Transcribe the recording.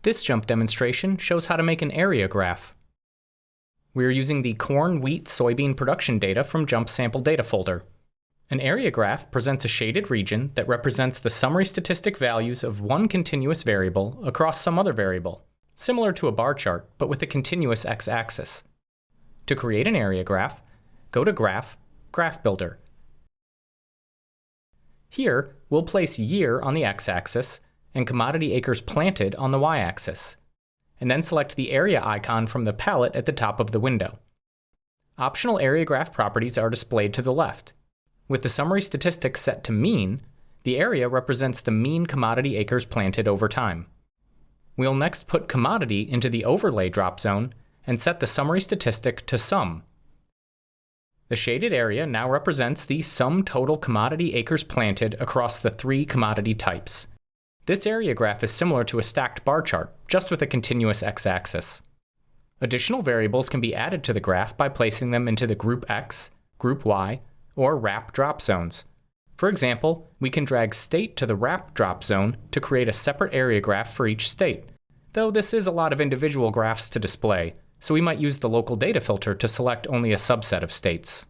This JMP demonstration shows how to make an area graph. We are using the corn, wheat, soybean production data from JMP sample data folder. An area graph presents a shaded region that represents the summary statistic values of one continuous variable across some other variable, similar to a bar chart, but with a continuous x-axis. To create an area graph, go to Graph, Graph Builder. Here, we'll place year on the x-axis and commodity acres planted on the y-axis, and then select the area icon from the palette at the top of the window. Optional area graph properties are displayed to the left. With the summary statistics set to mean, the area represents the mean commodity acres planted over time. We'll next put commodity into the overlay drop zone and set the summary statistic to sum. The shaded area now represents the sum total commodity acres planted across the three commodity types. This area graph is similar to a stacked bar chart, just with a continuous x-axis. Additional variables can be added to the graph by placing them into the Group X, Group Y, or Wrap drop zones. For example, we can drag state to the Wrap drop zone to create a separate area graph for each state, though this is a lot of individual graphs to display, so we might use the local data filter to select only a subset of states.